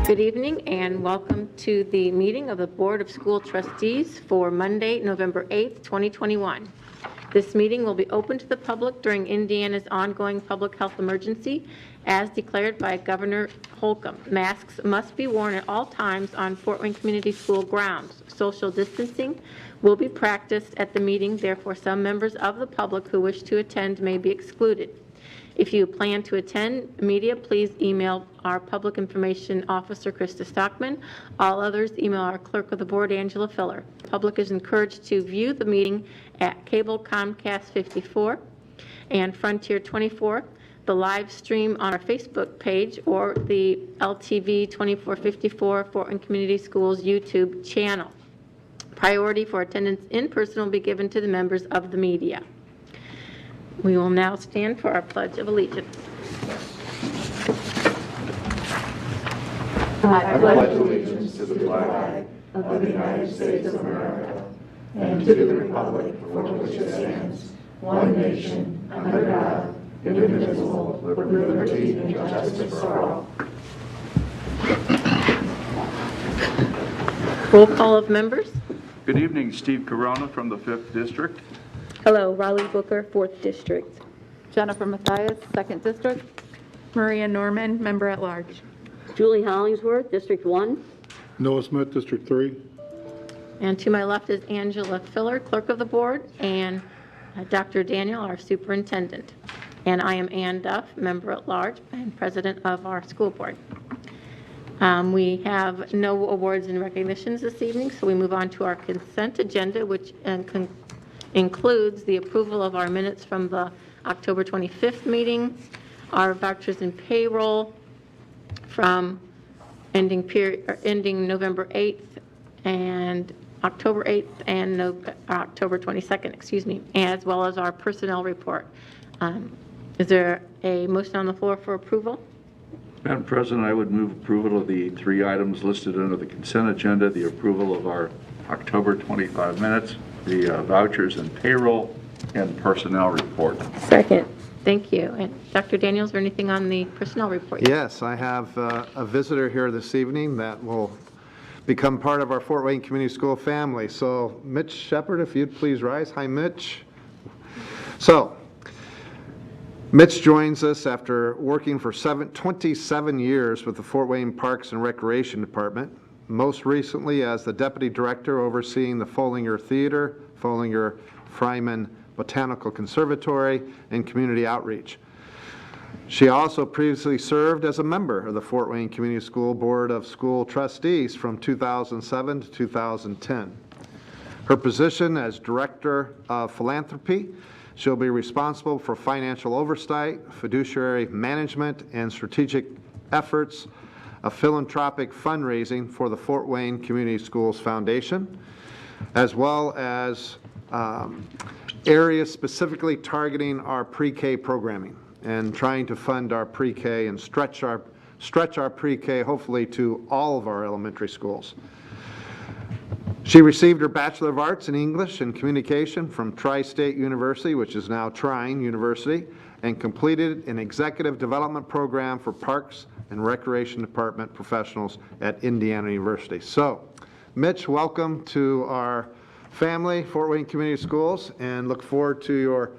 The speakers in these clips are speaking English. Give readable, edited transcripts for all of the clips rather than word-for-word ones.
Good evening and welcome to the meeting of the Board of School Trustees for Monday, November 8th, 2021. This meeting will be open to the public during Indiana's ongoing public health emergency as declared by Governor Holcomb. Masks must be worn at all times on Fort Wayne Community School grounds. Social distancing will be practiced at the meeting, therefore some members of the public who wish to attend may be excluded. If you plan to attend media, please email our Public Information Officer, Krista Stockman. All others, email our Clerk of the Board, Angela Filler. Public is encouraged to view the meeting at Cable Comcast 54 and Frontier 24, the live stream on our Facebook page, or the LTV 2454 Fort Wayne Community Schools YouTube channel. Priority for attendance in person will be given to the members of the media. We will now stand for our Pledge of Allegiance. I pledge allegiance to the flag of the United States of America and to the republic for which it stands, one nation, under God, indivisible, with liberty and justice for all. Roll call of members. Good evening, Steve Corona from the 5th District. Hello, Riley Booker, 4th District. Jennifer Mathias, 2nd District. Maria Norman, Member at Large. Julie Hollingsworth, District 1. Noah Smith, District 3. And to my left is Angela Filler, Clerk of the Board, and Dr. Daniel, our Superintendent. And I am Ann Duff, Member at Large and President of our school board. We have no awards and recognitions this evening, so we move on to our consent agenda, which includes the approval of our minutes from the October 25th meeting, our vouchers and payroll from ending November 8th and October 8th and October 22nd, as well as our personnel report. Is there a motion on the floor for approval? Madam President, I would move approval of the 3 items listed under the consent agenda, the approval of our October 25 minutes, the vouchers and payroll, and personnel report. Second. Thank you. And Dr. Daniels, is there anything on the personnel report? Yes, I have a visitor here this evening that will become part of our Fort Wayne Community School family. So Mitch Shepard, if you'd please rise. Hi, Mitch. So Mitch joins us after working for 27 years with the Fort Wayne Parks and Recreation Department, most recently as the Deputy Director overseeing the Follinger Theater, Follinger Fryman Botanical Conservatory, and Community Outreach. She also previously served as a member of the Fort Wayne Community School Board of School Trustees from 2007 to 2010. Her position as Director of Philanthropy, she'll be responsible for financial oversight, fiduciary management, and strategic efforts of philanthropic fundraising for the Fort Wayne Community Schools Foundation, as well as areas specifically targeting our pre-K programming and trying to fund our pre-K and stretch our pre-K hopefully to all of our elementary schools. She received her Bachelor of Arts in English and Communication from Tri-State University, which is now Trine University, and completed an Executive Development Program for Parks and Recreation Department professionals at Indiana University. So, Mitch, welcome to our family, Fort Wayne Community Schools, and look forward to your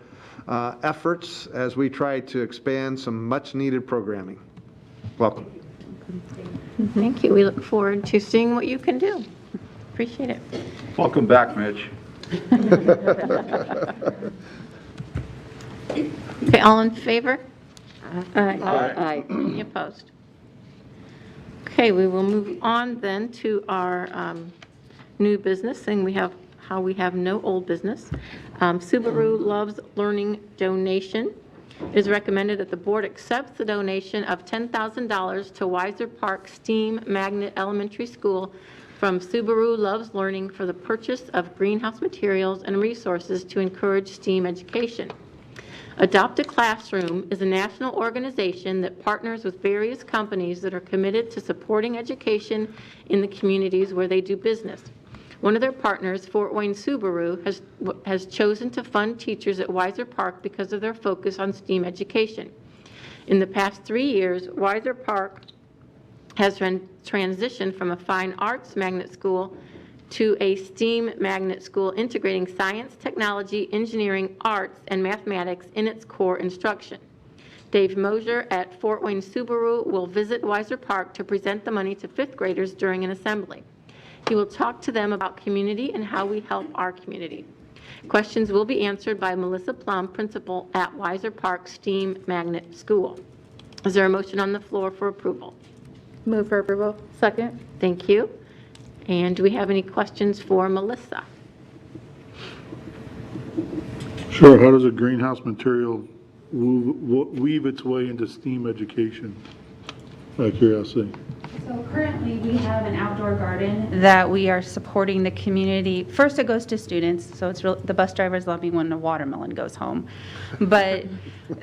efforts as we try to expand some much-needed programming. Welcome. Thank you. We look forward to seeing what you can do. Appreciate it. Welcome back, Mitch. Okay, all in favor? Aye. Aye. Any opposed? Okay, we will move on then to our new business, saying we have no old business. Subaru Loves Learning donation. It is recommended that the board accepts the donation of $10,000 to Weiser Park STEAM Magnet Elementary School from Subaru Loves Learning for the purchase of greenhouse materials and resources to encourage STEAM education. Adopt a Classroom is a national organization that partners with various companies that are committed to supporting education in the communities where they do business. One of their partners, Fort Wayne Subaru, has chosen to fund teachers at Weiser Park because of their focus on STEAM education. In the past 3 years, Weiser Park has transitioned from a fine arts magnet school to a STEAM magnet school integrating science, technology, engineering, arts, and mathematics in its core instruction. Dave Mosier at Fort Wayne Subaru will visit Weiser Park to present the money to fifth graders during an assembly. He will talk to them about community and how we help our community. Questions will be answered by Melissa Plum, principal at Weiser Park STEAM Magnet School. Is there a motion on the floor for approval? Move for approval. Second. Thank you. And do we have any questions for Melissa? Sure, how does a greenhouse material weave its way into STEAM education? Out of curiosity. So currently, we have an outdoor garden that we are supporting the community. First, it goes to students, so it's the bus drivers love me when the watermelon goes home. But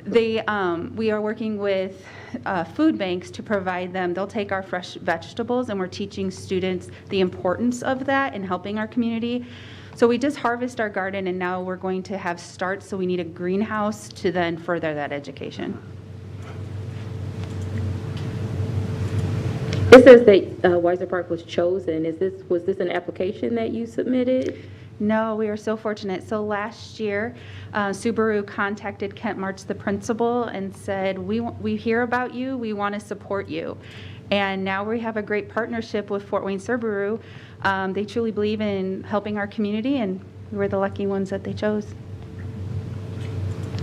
we are working with food banks to provide them. They'll take our fresh vegetables, and we're teaching students the importance of that in helping our community. So we just harvest our garden, and now we're going to have starts, so we need a greenhouse to then further that education. It says that Weiser Park was chosen. Was this an application that you submitted? No, we are so fortunate. So last year, Subaru contacted Kent March, the principal, and said, we hear about you, we want to support you. And now we have a great partnership with Fort Wayne Subaru. They truly believe in helping our community, and we were the lucky ones that they chose.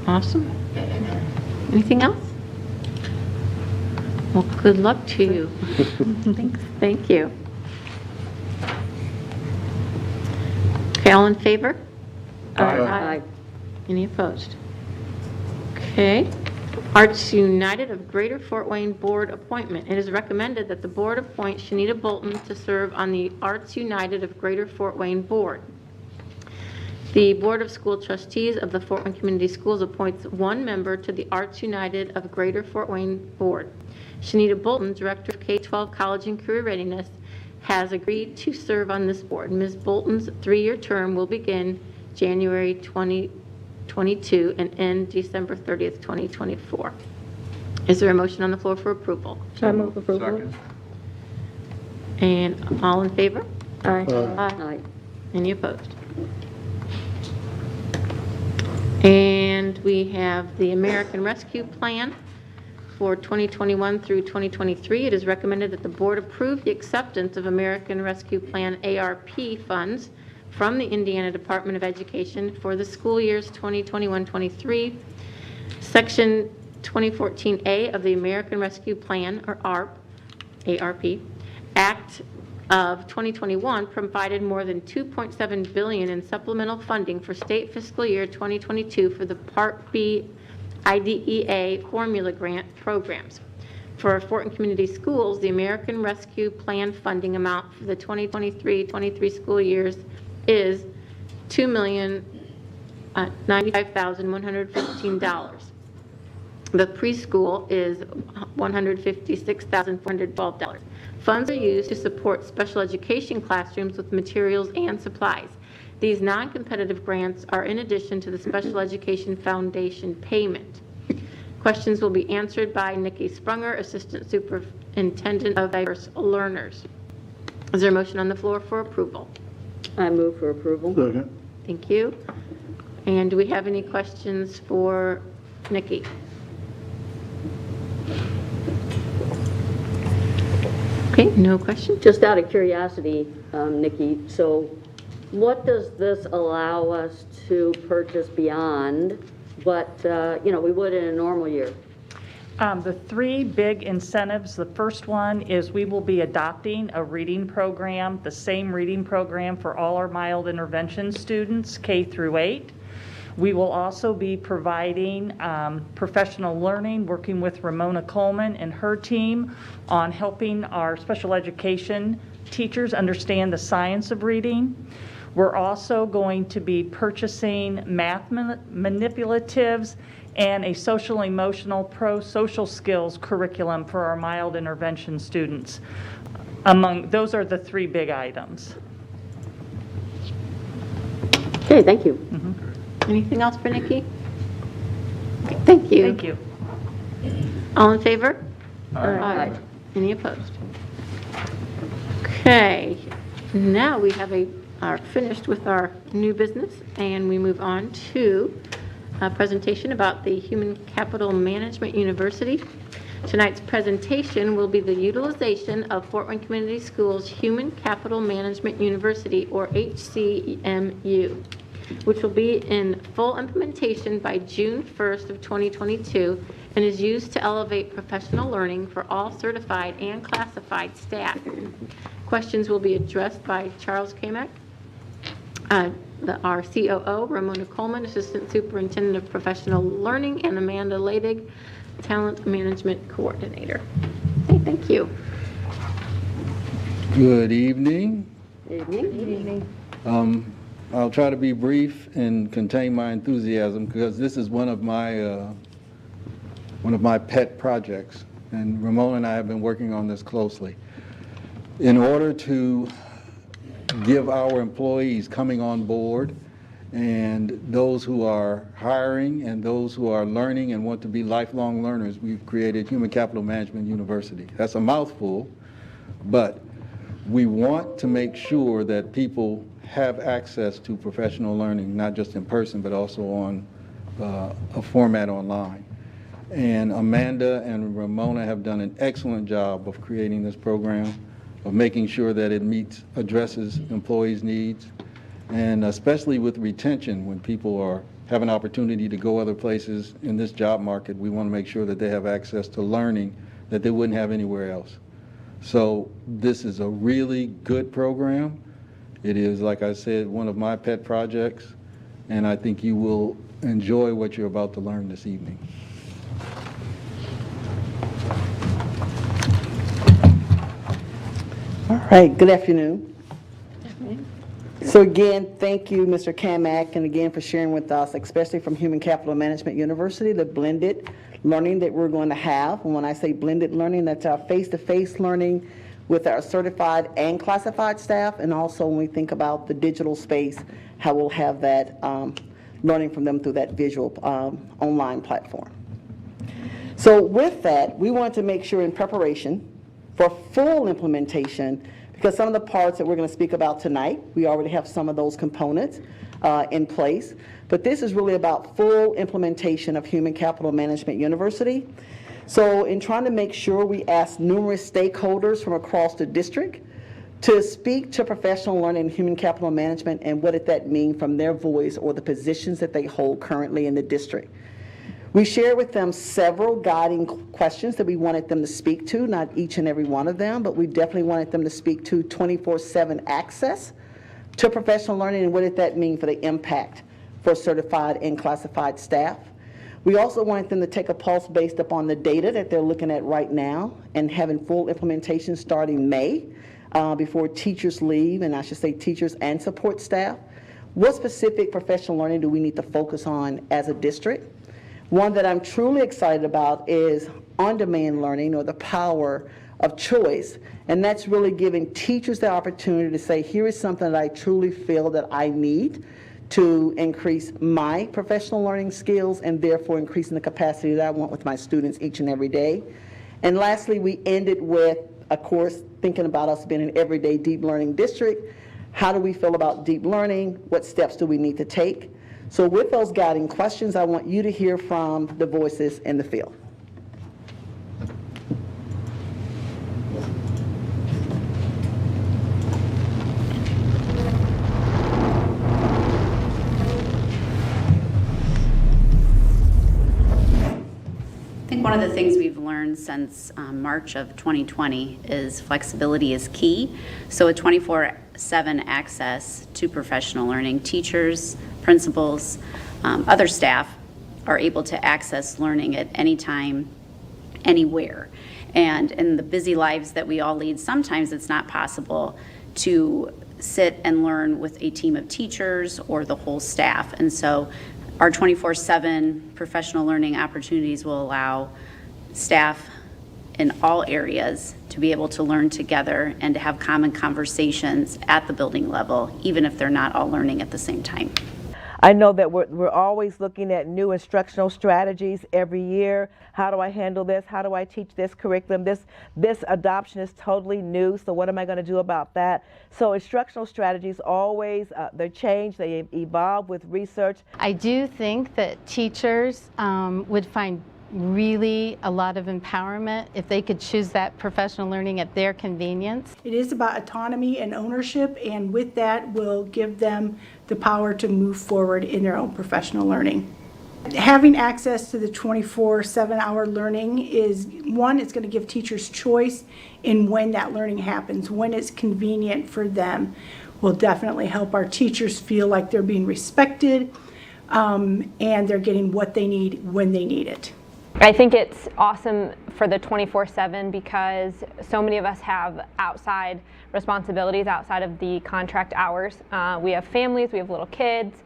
Awesome. Anything else? Well, good luck to you. Thanks. Thank you. Okay, all in favor? Aye. Any opposed? Okay. Arts United of Greater Fort Wayne Board appointment. It is recommended that the board appoint Shanita Bolton to serve on the Arts United of Greater Fort Wayne Board. The Board of School Trustees of the Fort Wayne Community Schools appoints one member to the Arts United of Greater Fort Wayne Board. Shanita Bolton, Director of K-12 College and Career Readiness, has agreed to serve on this board. Ms. Bolton's 3-year term will begin January 2022 and end December 30th, 2024. Is there a motion on the floor for approval? I move approval. Second. And all in favor? Aye. Aye. Any opposed? And we have the American Rescue Plan for 2021 through 2023. It is recommended that the board approve the acceptance of American Rescue Plan ARP funds from the Indiana Department of Education for the school years 2021-23. Section 2014A of the American Rescue Plan, or ARP, Act of 2021 provided more than $2.7 billion in supplemental funding for state fiscal year 2022 for the Part B IDEA formula grant programs. For our Fort Wayne Community Schools, the American Rescue Plan funding amount for the 2023-23 school years is $2,095,115. The preschool is $156,412. Funds are used to support special education classrooms with materials and supplies. These non-competitive grants are in addition to the Special Education Foundation payment. Questions will be answered by Nikki Sprunger, Assistant Superintendent of Diverse Learners. Is there a motion on the floor for approval? I move for approval. Second. Thank you. And do we have any questions for Nikki? Okay, no questions? Just out of curiosity, Nikki, so what does this allow us to purchase beyond what, we would in a normal year? The 3 big incentives, the first one is we will be adopting a reading program, the same reading program for all our mild intervention students, K through 8. We will also be providing professional learning, working with Ramona Coleman and her team on helping our special education teachers understand the science of reading. We're also going to be purchasing math manipulatives and a social emotional pro-social skills curriculum for our mild intervention students. Those are the 3 big items. Okay, thank you. Anything else for Nikki? Okay, thank you. Thank you. All in favor? Aye. Any opposed? Okay, now we are finished with our new business, and we move on to a presentation about the Human Capital Management University. Tonight's presentation will be the utilization of Fort Wayne Community Schools Human Capital Management University, or HCMU, which will be in full implementation by June 1st of 2022 and is used to elevate professional learning for all certified and classified staff. Questions will be addressed by Charles Kamek, our COO, Ramona Coleman, Assistant Superintendent of Professional Learning, and Amanda Ladig, Talent Management Coordinator. Okay, thank you. Good evening. Evening. I'll try to be brief and contain my enthusiasm because this is one of my pet projects, and Ramona and I have been working on this closely. In order to give our employees coming on board and those who are hiring and those who are learning and want to be lifelong learners, we've created Human Capital Management University. That's a mouthful, but we want to make sure that people have access to professional learning, not just in person, but also on a format online. And Amanda and Ramona have done an excellent job of creating this program, of making sure that it addresses employees' needs, and especially with retention, when people have an opportunity to go other places in this job market, we want to make sure that they have access to learning that they wouldn't have anywhere else. So this is a really good program. It is, like I said, one of my pet projects, and I think you will enjoy what you're about to learn this evening. All right, good afternoon. So again, thank you, Mr. Kamak, and again for sharing with us, especially from Human Capital Management University, the blended learning that we're going to have. And when I say blended learning, that's our face-to-face learning with our certified and classified staff, and also when we think about the digital space, how we'll have that learning from them through that visual online platform. So with that, we want to make sure in preparation for full implementation, because some of the parts that we're going to speak about tonight, we already have some of those components in place, but this is really about full implementation of Human Capital Management University. So in trying to make sure, we asked numerous stakeholders from across the district to speak to professional learning and human capital management and what did that mean from their voice or the positions that they hold currently in the district. We shared with them several guiding questions that we wanted them to speak to, not each and every one of them, but we definitely wanted them to speak to 24/7 access to professional learning and what did that mean for the impact for certified and classified staff. We also wanted them to take a pulse based upon the data that they're looking at right now and having full implementation starting May before teachers leave, and I should say teachers and support staff. What specific professional learning do we need to focus on as a district? One that I'm truly excited about is on-demand learning, or the power of choice, and that's really giving teachers the opportunity to say, here is something that I truly feel that I need to increase my professional learning skills and therefore increasing the capacity that I want with my students each and every day. And lastly, we ended with, of course, thinking about us being an everyday deep learning district. How do we feel about deep learning? What steps do we need to take? So with those guiding questions, I want you to hear from the voices in the field. I think one of the things we've learned since March of 2020 is flexibility is key. So a 24/7 access to professional learning, teachers, principals, other staff are able to access learning at any time, anywhere. And in the busy lives that we all lead, sometimes it's not possible to sit and learn with a team of teachers or the whole staff. And so our 24/7 professional learning opportunities will allow staff in all areas to be able to learn together and to have common conversations at the building level, even if they're not all learning at the same time. I know that we're always looking at new instructional strategies every year. How do I handle this? How do I teach this curriculum? This adoption is totally new, so what am I going to do about that? So instructional strategies always, they change, they evolve with research. I do think that teachers would find really a lot of empowerment if they could choose that professional learning at their convenience. It is about autonomy and ownership, and with that will give them the power to move forward in their own professional learning. Having access to the 24/7-hour learning is, one, it's going to give teachers choice in when that learning happens, when it's convenient for them. Will definitely help our teachers feel like they're being respected and they're getting what they need when they need it. I think it's awesome for the 24/7 because so many of us have outside responsibilities outside of the contract hours. We have families, we have little kids,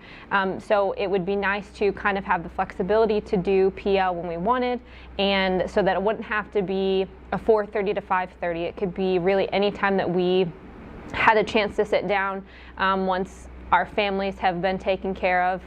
so it would be nice to kind of have the flexibility to do PL when we wanted, and so that it wouldn't have to be a 4:30 to 5:30. It could be really any time that we had a chance to sit down once our families have been taken care of.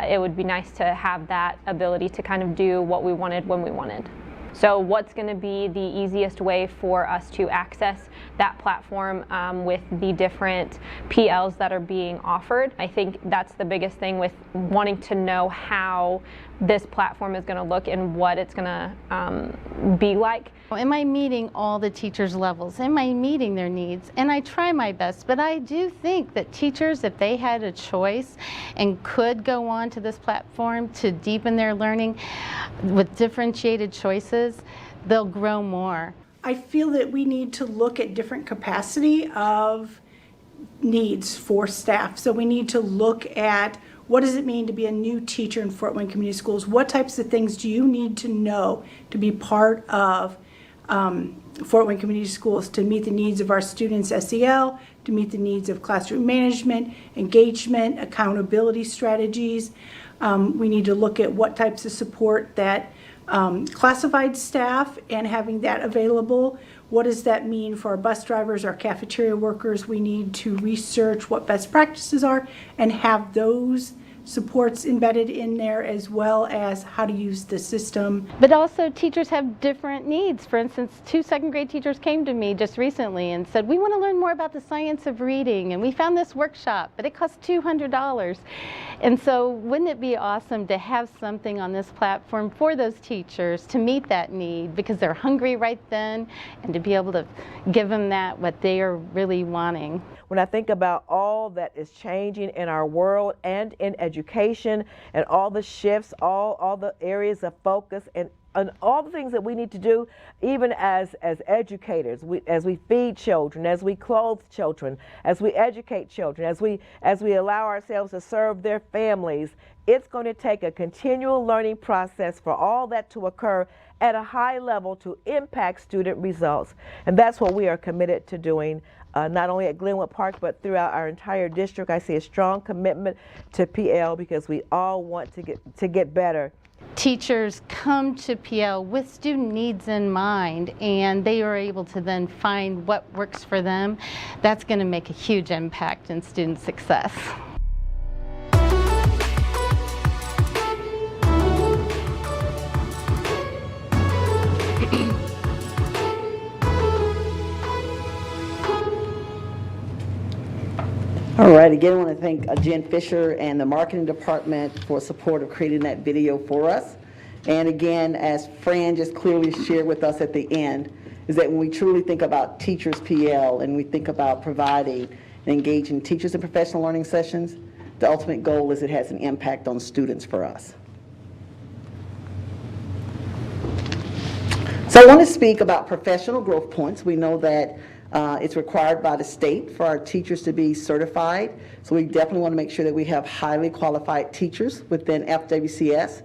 It would be nice to have that ability to kind of do what we wanted when we wanted. So what's going to be the easiest way for us to access that platform with the different PLs that are being offered? I think that's the biggest thing with wanting to know how this platform is going to look and what it's going to be like. Am I meeting all the teachers' levels? Am I meeting their needs? And I try my best, but I do think that teachers, if they had a choice and could go on to this platform to deepen their learning with differentiated choices, they'll grow more. I feel that we need to look at different capacity of needs for staff. So we need to look at what does it mean to be a new teacher in Fort Wayne Community Schools? What types of things do you need to know to be part of Fort Wayne Community Schools to meet the needs of our students' SEL, to meet the needs of classroom management, engagement, accountability strategies. We need to look at what types of support that classified staff and having that available. What does that mean for our bus drivers, our cafeteria workers? We need to research what best practices are and have those supports embedded in there, as well as how to use the system. But also teachers have different needs. For instance, 2 second grade teachers came to me just recently and said, we want to learn more about the science of reading, and we found this workshop, but it costs $200. And so wouldn't it be awesome to have something on this platform for those teachers to meet that need, because they're hungry right then, and to be able to give them that, what they are really wanting. When I think about all that is changing in our world and in education and all the shifts, all the areas of focus and all the things that we need to do, even as educators, as we feed children, as we clothe children, as we educate children, as we allow ourselves to serve their families, it's going to take a continual learning process for all that to occur at a high level to impact student results. And that's what we are committed to doing. Not only at Glenwood Park, but throughout our entire district. I see a strong commitment to PL because we all want to get better. Teachers come to PL with student needs in mind, and they are able to then find what works for them. That's going to make a huge impact in student success. All right, again, I want to thank Jen Fisher and the marketing department for support of creating that video for us. And again, as Fran just clearly shared with us at the end, is that when we truly think about teachers PL and we think about providing and engaging teachers in professional learning sessions, the ultimate goal is it has an impact on students for us. So I want to speak about professional growth points. We know that it's required by the state for our teachers to be certified. So we definitely want to make sure that we have highly qualified teachers within FWCS.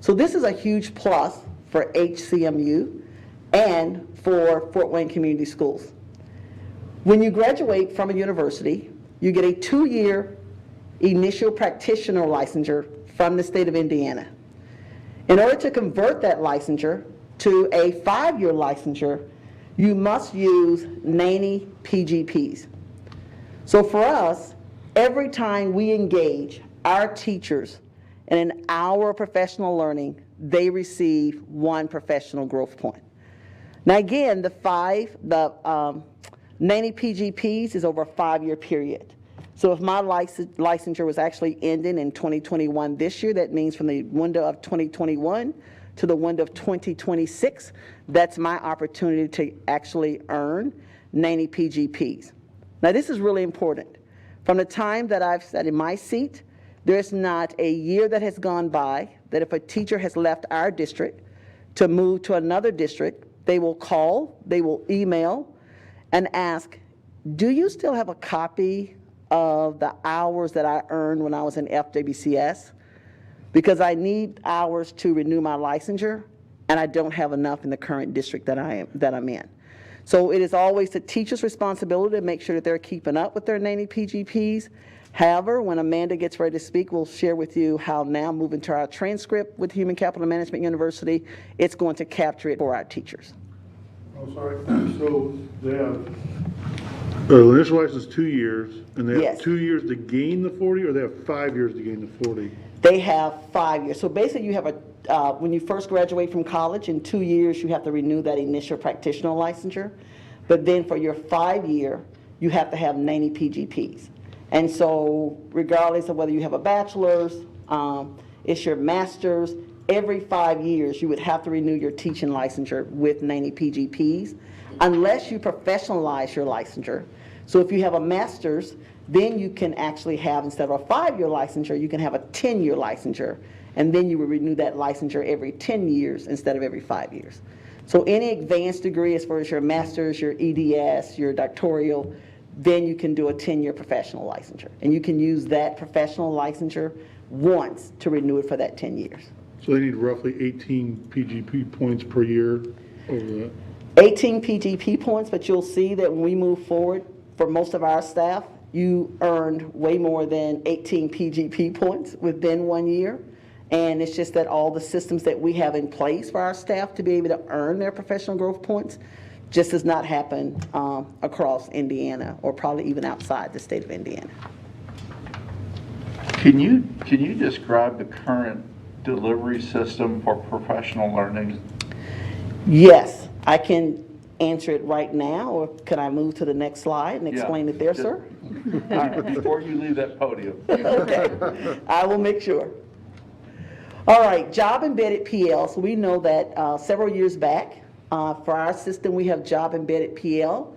So this is a huge plus for HCMU and for Fort Wayne Community Schools. When you graduate from a university, you get a 2-year initial practitioner licensure from the state of Indiana. In order to convert that licensure to a 5-year licensure, you must use 90 PGPs. So for us, every time we engage our teachers, in an hour of professional learning, they receive 1 professional growth point. Now again, the 90 PGPs is over a 5-year period. So if my licensure was actually ending in 2021 this year, that means from the window of 2021 to the window of 2026, that's my opportunity to actually earn 90 PGPs. Now this is really important. From the time that I've sat in my seat, there's not a year that has gone by that if a teacher has left our district to move to another district, they will call, they will email, and ask, do you still have a copy of the hours that I earned when I was in FWCS? Because I need hours to renew my licensure, and I don't have enough in the current district that I'm in. So it is always the teacher's responsibility to make sure that they're keeping up with their 90 PGPs. However, when Amanda gets ready to speak, we'll share with you how now moving to our transcript with Human Capital Management University, it's going to capture it for our teachers. Oh, sorry. So they have the initial license 2 years, and they have 2 years to gain the 40, or they have 5 years to gain the 40? They have 5 years. So basically you have when you first graduate from college, in 2 years you have to renew that initial practitioner licensure. But then for your 5-year, you have to have 90 PGPs. And so regardless of whether you have a bachelor's, it's your master's, every 5 years you would have to renew your teaching licensure with 90 PGPs unless you professionalize your licensure. So if you have a master's, then you can actually have, instead of a 5-year licensure, you can have a 10-year licensure, and then you will renew that licensure every 10 years instead of every 5 years. So any advanced degree, as far as your master's, your EDS, your doctoral, then you can do a 10-year professional licensure. And you can use that professional licensure once to renew it for that 10 years. So they need roughly 18 PGP points per year over that? 18 PGP points, but you'll see that when we move forward, for most of our staff, you earned way more than 18 PGP points within 1 year. And it's just that all the systems that we have in place for our staff to be able to earn their professional growth points just does not happen across Indiana, or probably even outside the state of Indiana. Can you describe the current delivery system for professional learning? Yes, I can answer it right now, or can I move to the next slide and explain it there, sir? Before you leave that podium. Okay, I will make sure. All right, job embedded PL. So we know that several years back, for our system, we have job embedded PL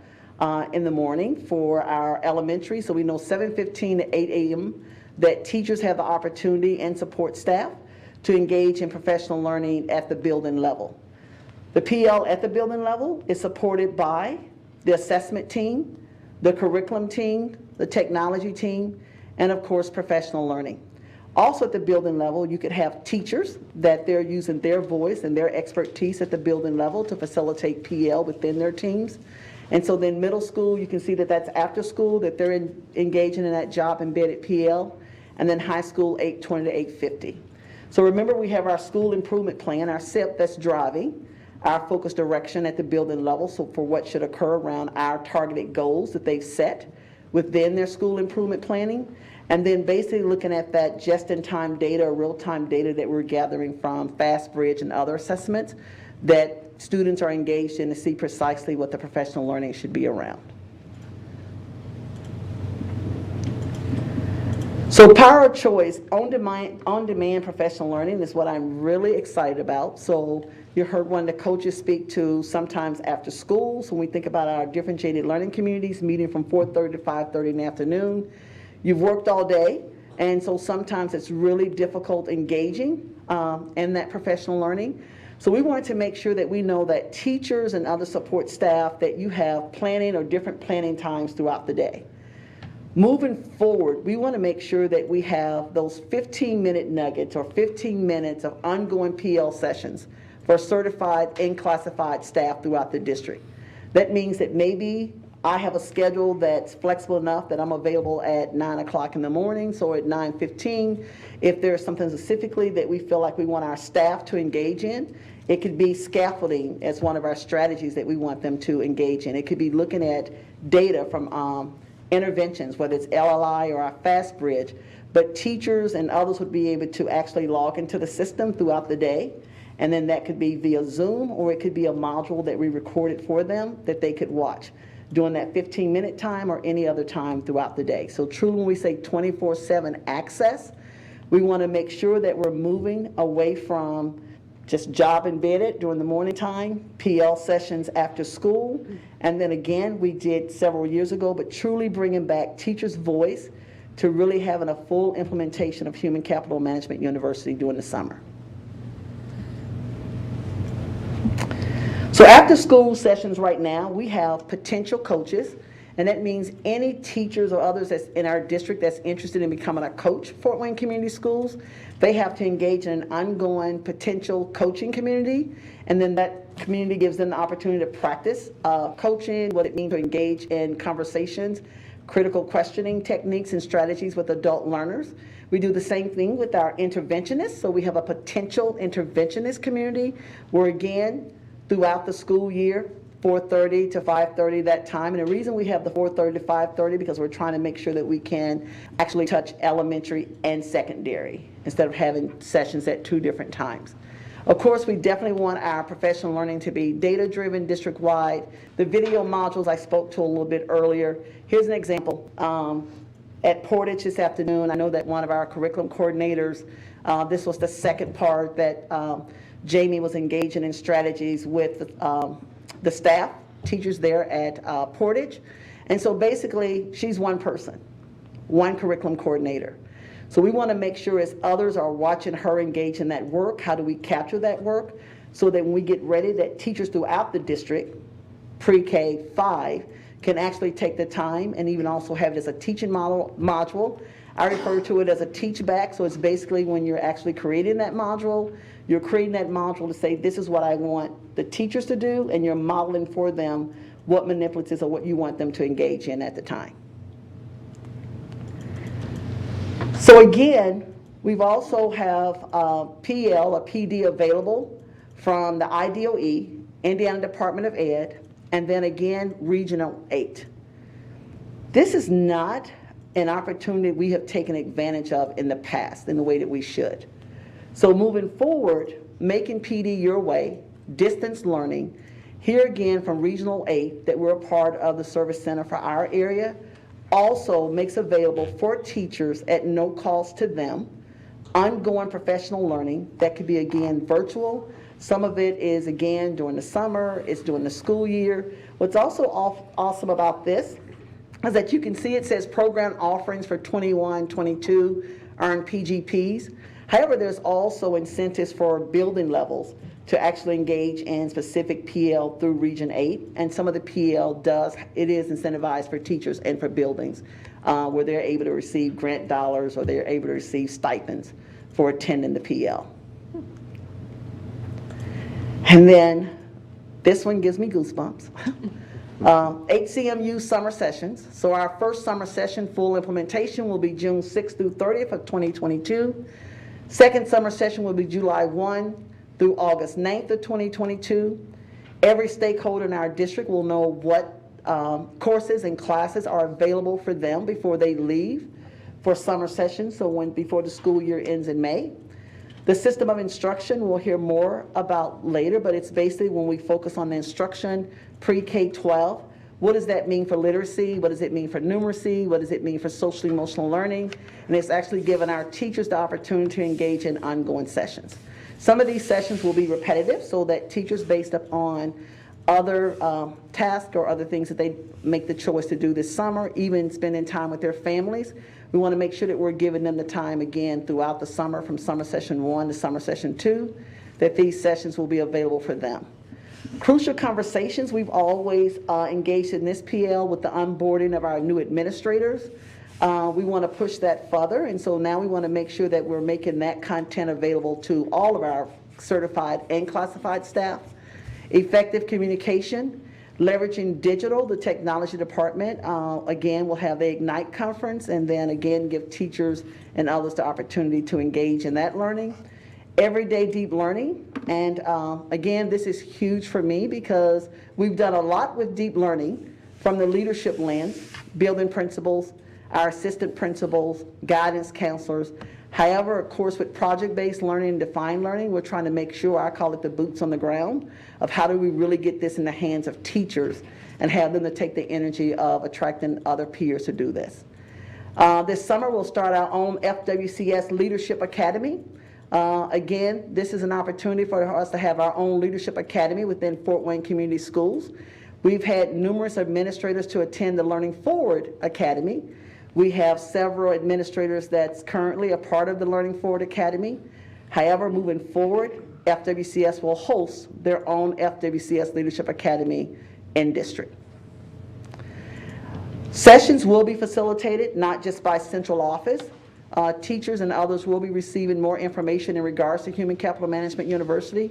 in the morning for our elementary. So we know 7:15 to 8 a.m. that teachers have the opportunity and support staff to engage in professional learning at the building level. The PL at the building level is supported by the assessment team, the curriculum team, the technology team, and of course professional learning. Also at the building level, you could have teachers that they're using their voice and their expertise at the building level to facilitate PL within their teams. And so then middle school, you can see that that's after school, that they're engaging in that job embedded PL. And then high school, 8:20 to 8:50. So remember, we have our school improvement plan, our SIP, that's driving our focus direction at the building level, so for what should occur around our targeted goals that they've set within their school improvement planning. And then basically looking at that just-in-time data, or real-time data that we're gathering from FastBridge and other assessments that students are engaged in to see precisely what the professional learning should be around. So power of choice, on-demand professional learning is what I'm really excited about. So you heard one of the coaches speak to sometimes after school. So when we think about our differentiated learning communities meeting from 4:30 to 5:30 in the afternoon, you've worked all day, and so sometimes it's really difficult engaging in that professional learning. So we wanted to make sure that we know that teachers and other support staff, that you have planning or different planning times throughout the day. Moving forward, we want to make sure that we have those 15-minute nuggets or 15 minutes of ongoing PL sessions for certified and classified staff throughout the district. That means that maybe I have a schedule that's flexible enough that I'm available at 9 o'clock in the morning, so at 9:15, if there's something specifically that we feel like we want our staff to engage in, it could be scaffolding as one of our strategies that we want them to engage in. It could be looking at data from interventions, whether it's LLI or our Fast Bridge, but teachers and others would be able to actually log into the system throughout the day, and then that could be via Zoom, or it could be a module that we recorded for them that they could watch during that 15-minute time or any other time throughout the day. So truly, when we say 24/7 access, we want to make sure that we're moving away from just job embedded during the morning time, PL sessions after school, and then again, we did several years ago, but truly bringing back teachers' voice to really having a full implementation of Human Capital Management University during the summer. So after school sessions right now, we have potential coaches, and that means any teachers or others that's in our district that's interested in becoming a coach for Fort Wayne Community Schools. They have to engage in an ongoing potential coaching community, and then that community gives them the opportunity to practice coaching, what it means to engage in conversations, critical questioning techniques and strategies with adult learners. We do the same thing with our interventionists, so we have a potential interventionist community where, again, throughout the school year, 4:30 to 5:30 that time. And the reason we have the 4:30 to 5:30 because we're trying to make sure that we can actually touch elementary and secondary instead of having sessions at 2 different times. Of course, we definitely want our professional learning to be data-driven, district-wide. The video modules I spoke to a little bit earlier. Here's an example. At Portage this afternoon, I know that one of our curriculum coordinators, this was the second part that Jamie was engaging in strategies with the staff, teachers there at Portage. And so basically, she's one person, one curriculum coordinator. So we want to make sure as others are watching her engage in that work, how do we capture that work so that when we get ready, that teachers throughout the district, pre-K 5, can actually take the time and even also have it as a teaching module. I refer to it as a teach back, so it's basically when you're actually creating that module, you're creating that module to say, this is what I want the teachers to do, and you're modeling for them what manipulatives or what you want them to engage in at the time. So again, we've also have PL or PD available from the IDOE, Indiana Department of Ed, and then again, Regional 8. This is not an opportunity we have taken advantage of in the past in the way that we should. So moving forward, making PD your way, distance learning, here again from Regional 8 that we're a part of the service center for our area, also makes available for teachers at no cost to them, ongoing professional learning that could be again virtual. Some of it is again during the summer, it's during the school year. What's also awesome about this is that you can see it says program offerings for 21, 22 earn PGPs. However, there's also incentives for building levels to actually engage in specific PL through Region 8, and some of the PL it is incentivized for teachers and for buildings where they're able to receive grant dollars or they're able to receive stipends for attending the PL. And then this one gives me goosebumps. HCMU summer sessions. So our first summer session full implementation will be June 6th through 30th of 2022. Second summer session will be July 1 through August 9th of 2022. Every stakeholder in our district will know what courses and classes are available for them before they leave for summer session, so before the school year ends in May. The system of instruction we'll hear more about later, but it's basically when we focus on the instruction pre-K-12. What does that mean for literacy? What does it mean for numeracy? What does it mean for social emotional learning? And it's actually given our teachers the opportunity to engage in ongoing sessions. Some of these sessions will be repetitive so that teachers, based upon other tasks or other things that they make the choice to do this summer, even spending time with their families, we want to make sure that we're giving them the time again throughout the summer from summer session 1 to summer session 2, that these sessions will be available for them. Crucial conversations, we've always engaged in this PL with the onboarding of our new administrators. We want to push that further, and so now we want to make sure that we're making that content available to all of our certified and classified staff. Effective communication, leveraging digital, the technology department. Again, we'll have the Ignite conference, and then again give teachers and others the opportunity to engage in that learning. Everyday deep learning, and again, this is huge for me because we've done a lot with deep learning, from the leadership lens, building principals, our assistant principals, guidance counselors. However, of course, with project-based learning and defined learning, we're trying to make sure, I call it the boots on the ground, of how do we really get this in the hands of teachers and have them to take the energy of attracting other peers to do this. This summer, we'll start our own FWCS Leadership Academy. Again, this is an opportunity for us to have our own leadership academy within Fort Wayne Community Schools. We've had numerous administrators to attend the Learning Forward Academy. We have several administrators that's currently a part of the Learning Forward Academy. However, moving forward, FWCS will host their own FWCS Leadership Academy in district. Sessions will be facilitated not just by central office. Teachers and others will be receiving more information in regards to Human Capital Management University.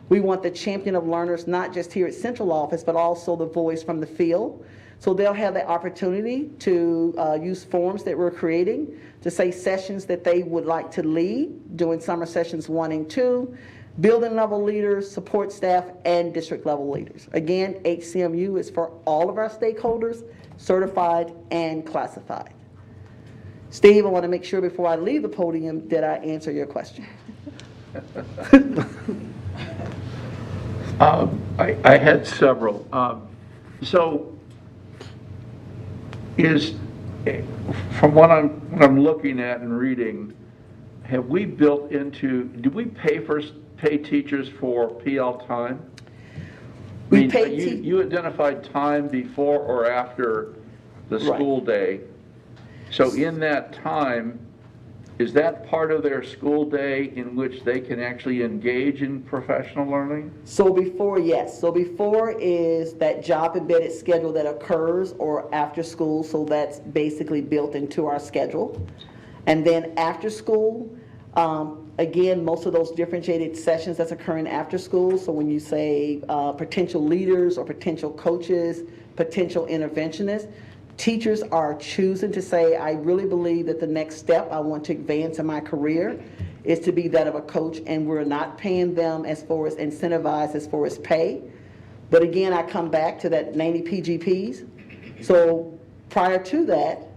We want the champion of learners not just here at central office, but also the voice from the field. So they'll have the opportunity to use forms that we're creating to say sessions that they would like to lead during summer sessions 1 and 2, building level leaders, support staff, and district level leaders. Again, HCMU is for all of our stakeholders, certified and classified. Steve, I want to make sure before I leave the podium that I answer your question. I had several. From what I'm looking at and reading, have we built into, do we pay teachers for PL time? You identified time before or after the school day. So in that time, is that part of their school day in which they can actually engage in professional learning? So before, yes. So before is that job embedded schedule that occurs or after school. So that's basically built into our schedule. And then after school, again, most of those differentiated sessions that's occurring after school. So when you say potential leaders or potential coaches, potential interventionists, teachers are choosing to say, I really believe that the next step I want to advance in my career is to be that of a coach, and we're not paying them as far as incentivized as far as pay. But again, I come back to that 90 PGPs. So prior to that,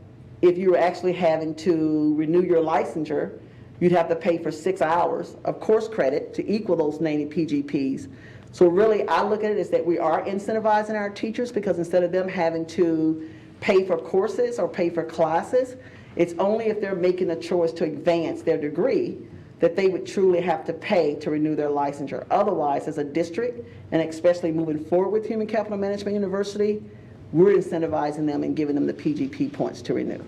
if you were actually having to renew your licensure, you'd have to pay for 6 hours of course credit to equal those 90 PGPs. So really, I look at it as that we are incentivizing our teachers, because instead of them having to pay for courses or pay for classes, it's only if they're making a choice to advance their degree that they would truly have to pay to renew their licensure. Otherwise, as a district, and especially moving forward with Human Capital Management University, we're incentivizing them and giving them the PGP points to renew.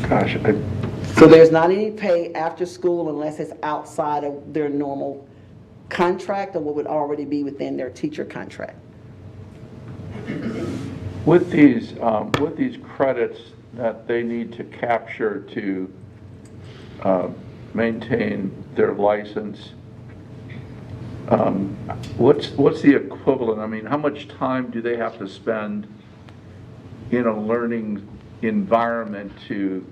Gosh, so there's not any pay after school unless it's outside of their normal contract or what would already be within their teacher contract. With these credits that they need to capture to maintain their license, what's the equivalent? I mean, how much time do they have to spend in a learning environment to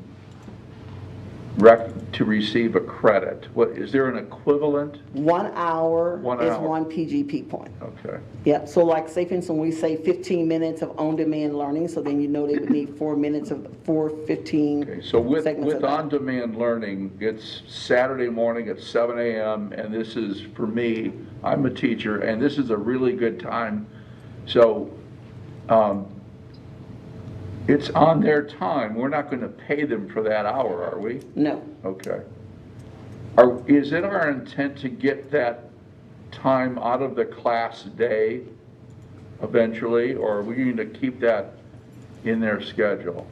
receive a credit? What is there an equivalent? 1 hour is 1 PGP point. Okay. Yep. So like say for instance, we say 15 minutes of on-demand learning, so then you know they would need 4 minutes of 15 okay. So with of on-demand learning, it's Saturday morning at 7 a.m. and this is, for me, I'm a teacher, and this is a really good time. So it's on their time. We're not going to pay them for that hour, are we? No. Okay. Is it our intent to get that time out of the class day eventually, or are we going to keep that in their schedule?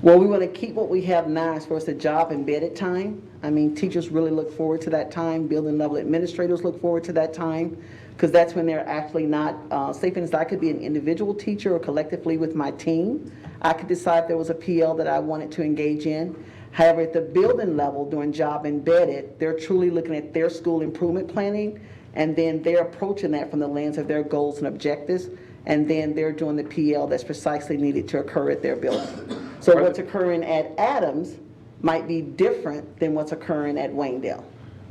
Well, we want to keep what we have now as far as the job embedded time. I mean, teachers really look forward to that time. Building level administrators look forward to that time, because that's when they're actually not, say for instance, I could be an individual teacher or collectively with my team. I could decide if there was a PL that I wanted to engage in. However, at the building level, doing job embedded, they're truly looking at their school improvement planning, and then they're approaching that from the lens of their goals and objectives, and then they're doing the PL that's precisely needed to occur at their building. So what's occurring at Adams might be different than what's occurring at Waynedale.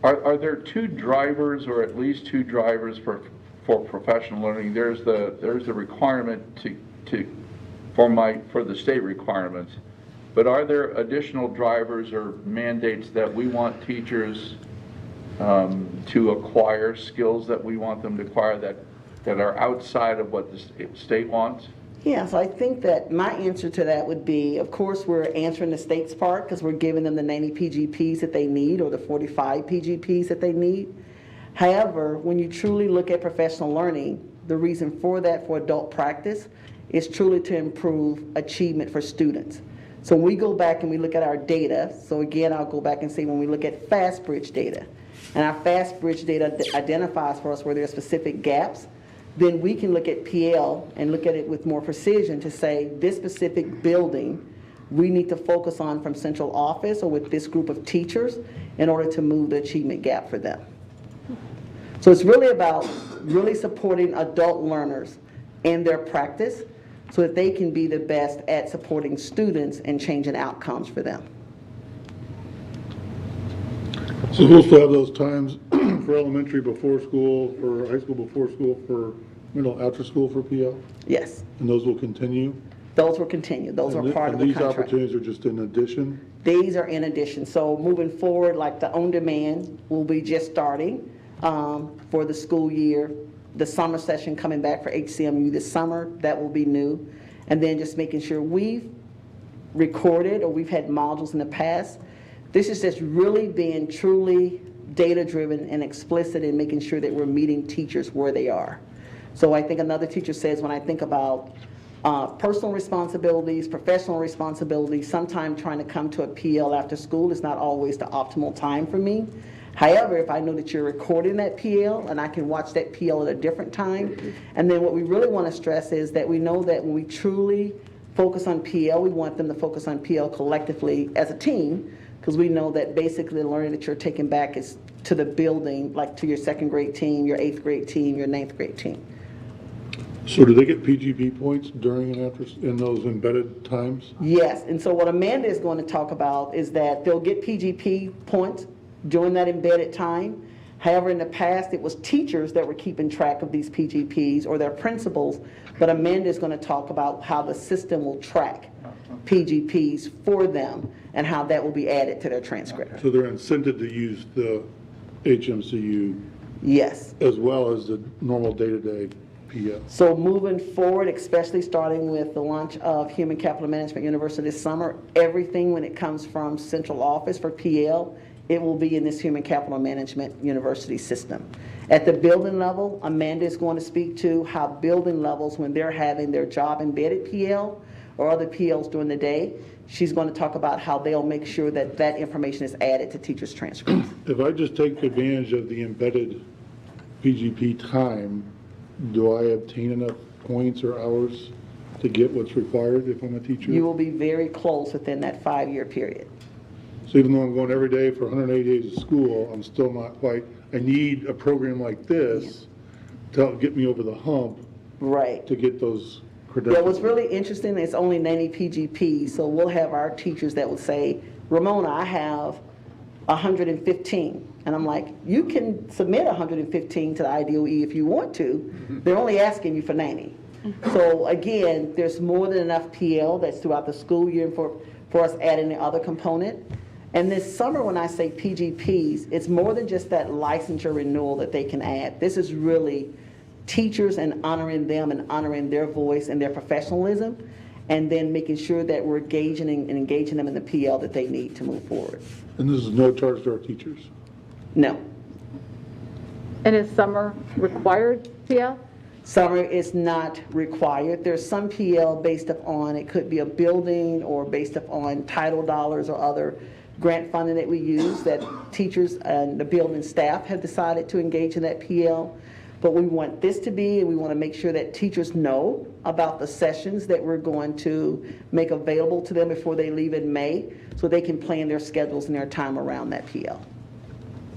Are there 2 drivers, or at least 2 drivers for professional learning, there's the requirement for the state requirements. But are there additional drivers or mandates that we want teachers to acquire, skills that we want them to acquire that are outside of what the state wants? Yes, I think that my answer to that would be, of course, we're answering the state's part because we're giving them the 90 PGPs that they need or the 45 PGPs that they need. However, when you truly look at professional learning, the reason for that for adult practice is truly to improve achievement for students. So when we go back and we look at our data, so again, I'll go back and say when we look at FastBridge data, and our FastBridge data identifies for us where there are specific gaps, then we can look at PL and look at it with more precision to say this specific building we need to focus on from central office or with this group of teachers in order to move the achievement gap for them. So it's really about really supporting adult learners in their practice so that they can be the best at supporting students and changing outcomes for them. So we'll still have those times for elementary before school, for high school before school, for middle after school for PL? Yes. And those will continue? Those will continue. Those are part of the contract. And these opportunities are just in addition? These are in addition. So moving forward, like the on-demand will be just starting for the school year. The summer session coming back for HCMU this summer, that will be new. And then just making sure we've recorded or we've had modules in the past. This is just really being truly data-driven and explicit in making sure that we're meeting teachers where they are. So I think another teacher says when I think about personal responsibilities, professional responsibilities, sometimes trying to come to a PL after school is not always the optimal time for me. However, if I know that you're recording that PL and I can watch that PL at a different time, and then what we really want to stress is that we know that when we truly focus on PL, we want them to focus on PL collectively as a team, because we know that basically the learning that you're taking back is to the building, like to your second grade team, your 8th grade team, your 9th grade team. So do they get PGP points during and after in those embedded times? Yes, and so what Amanda is going to talk about is that they'll get PGP points during that embedded time. However, in the past, it was teachers that were keeping track of these PGPs or their principals, but Amanda is going to talk about how the system will track PGPs for them and how that will be added to their transcript. So they're incented to use the HMCU? Yes. As well as the normal day-to-day PL? So moving forward, especially starting with the launch of Human Capital Management University this summer, everything when it comes from central office for PL, it will be in this Human Capital Management University system. At the building level, Amanda is going to speak to how building levels, when they're having their job embedded PL or other PLs during the day, she's going to talk about how they'll make sure that that information is added to teachers' transcripts. If I just take advantage of the embedded PGP time, do I obtain enough points or hours to get what's required if I'm a teacher? You will be very close within that 5-year period. So even though I'm going every day for 180 days of school, I'm still not quite, I need a program like this to help get me over the hump. Right. To get those credentials. Yeah, what's really interesting is only 90 PGPs, so we'll have our teachers that will say, Ramona, I have 115. And I'm like, you can submit 115 to the IDOE if you want to. They're only asking you for 90. So again, there's more than enough PL that's throughout the school year for us adding the other component. And this summer, when I say PGPs, it's more than just that licensure renewal that they can add. This is really teachers and honoring them and honoring their voice and their professionalism, and then making sure that we're engaging them in the PL that they need to move forward. And this is no charge to our teachers? No. And is summer required PL? Summer is not required. There's some PL based upon, it could be a building or based upon title dollars or other grant funding that we use that teachers and the building staff have decided to engage in that PL. But we want this to be, and we want to make sure that teachers know about the sessions that we're going to make available to them before they leave in May, so they can plan their schedules and their time around that PL.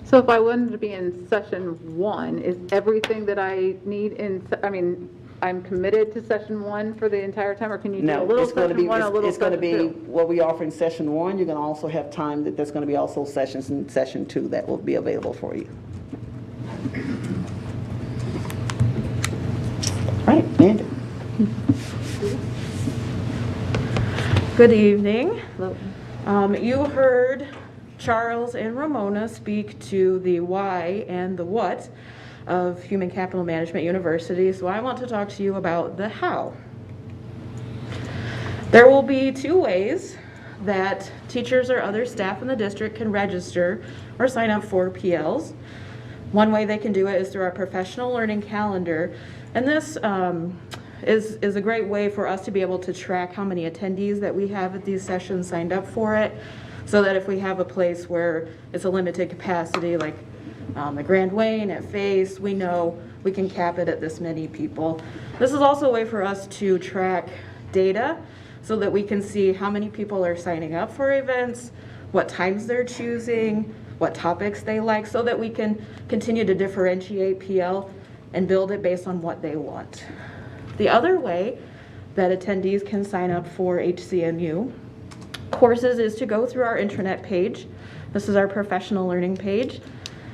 So if I wanted to be in session 1, is everything that I need in, I mean, I'm committed to session 1 for the entire time, or can you do a little session 1, a little it's going to session be 2? what we offer in session 1. You're going to also have time that there's going to be also sessions in session 2 that will be available for you. Good evening. You heard Charles and Ramona speak to the why and the what of Human Capital Management University, so I want to talk to you about the how. There will be two ways that teachers or other staff in the district can register or sign up for PLs. One way they can do it is through our professional learning calendar, and this is a great way for us to be able to track how many attendees that we have at these sessions signed up for it, so that if we have a place where it's a limited capacity, like the Grand Wayne at Face, we know we can cap it at this many people. This is also a way for us to track data so that we can see how many people are signing up for events, what times they're choosing, what topics they like, so that we can continue to differentiate PL and build it based on what they want. The other way that attendees can sign up for HCMU courses is to go through our intranet page. This is our professional learning page,